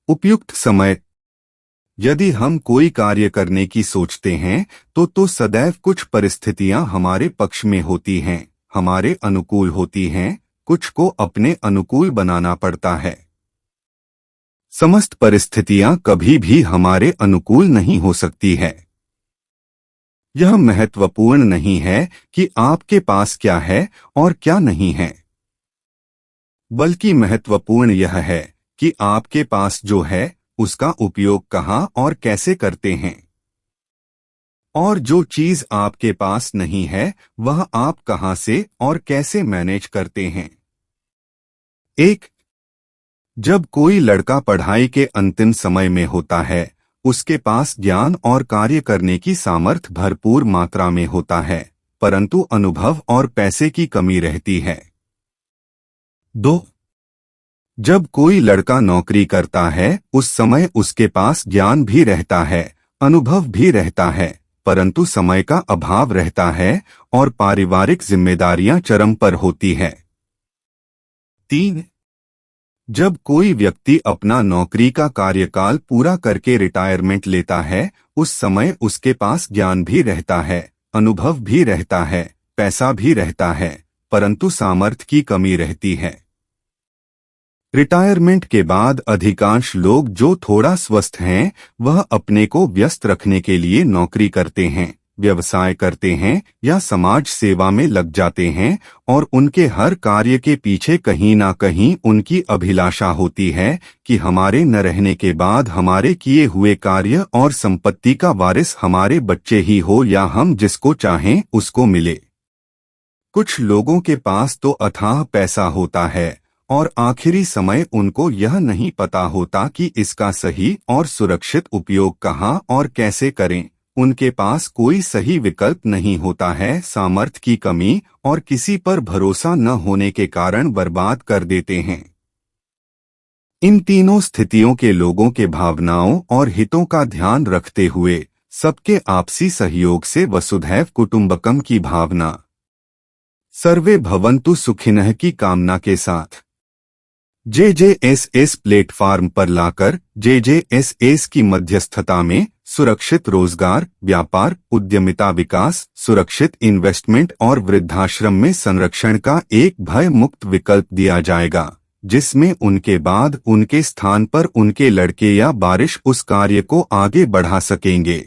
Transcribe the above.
उपयुक्त समय। यदि हम कोई कार्य करने की सोचते हैं तो सदैव कुछ परिस्थितियां हमारे पक्ष में होती हैं, हमारे अनुकूल होती हैं, कुछ को अपने अनुकूल बनाना पड़ता है। समस्त परिस्थितियां कभी भी हमारे अनुकूल नहीं हो सकती है। यह महत्वपूर्ण नहीं है कि आपके पास क्या है और क्या नहीं है, बल्कि महत्वपूर्ण यह है कि आपके पास जो है उसका उपयोग कहाँ और कैसे करते हैं। और जो चीज आपके पास नहीं है वह आप कहाँ से और कैसे मैनेज करते हैं। एक, जब कोई लड़का पढ़ाई के अंतिम समय में होता है, उसके पास ज्ञान और कार्य करने की सामर्थ्य भरपूर मात्रा में होता है, परंतु अनुभव और पैसे की कमी रहती है। 2, जब कोई लड़का नौकरी करता है उस समय उसके पास ज्ञान भी रहता है, अनुभव भी रहता है, परंतु समय का अभाव रहता है और पारिवारिक जिम्मेदारियां चरम पर होती है। 3, जब कोई व्यक्ति अपना नौकरी का कार्यकाल पूरा करके रिटायरमेंट लेता है उस समय उसके पास ज्ञान भी रहता है, अनुभव भी रहता है, पैसा भी रहता है, परंतु सामर्थ्य की कमी रहती है। रिटायरमेंट के बाद अधिकांश लोग जो थोड़ा स्वस्थ हैं वह अपने को व्यस्त रखने के लिए नौकरी करते हैं, व्यवसाय करते हैं या समाज सेवा में लग जाते हैं और उनके हर कार्य के पीछे कहीं ना कहीं उनकी अभिलाषा होती है कि हमारे न रहने के बाद हमारे किए हुए कार्य और संपत्ति का वारिस हमारे बच्चे ही हो या हम जिसको चाहें उसको मिले। कुछ लोगों के पास तो अथाह पैसा होता है और आखिरी समय उनको यह नहीं पता होता कि इसका सही और सुरक्षित उपयोग कहाँ और कैसे करें। उनके पास कोई सही विकल्प नहीं होता है, सामर्थ्य की कमी और किसी पर भरोसा न होने के कारण बर्बाद कर देते हैं। इन तीनों स्थितियों के लोगों के भावनाओं और हितों का ध्यान रखते हुए सबके आपसी सहयोग से वसुधैव कुटुंबकम की भावना, सर्वे भवन्तु सुखिनः की कामना के साथ जेजेएसएस प्लेटफार्म पर लाकर जेजेएसएस की मध्यस्थता में सुरक्षित रोजगार, व्यापार, उद्यमिता विकास, सुरक्षित इन्वेस्टमेंट और वृद्धाश्रम में संरक्षण का एक भय मुक्त विकल्प दिया जाएगा, जिसमें उनके बाद उनके स्थान पर उनके लड़के या वारिस उस कार्य को आगे बढ़ा सकेंगे।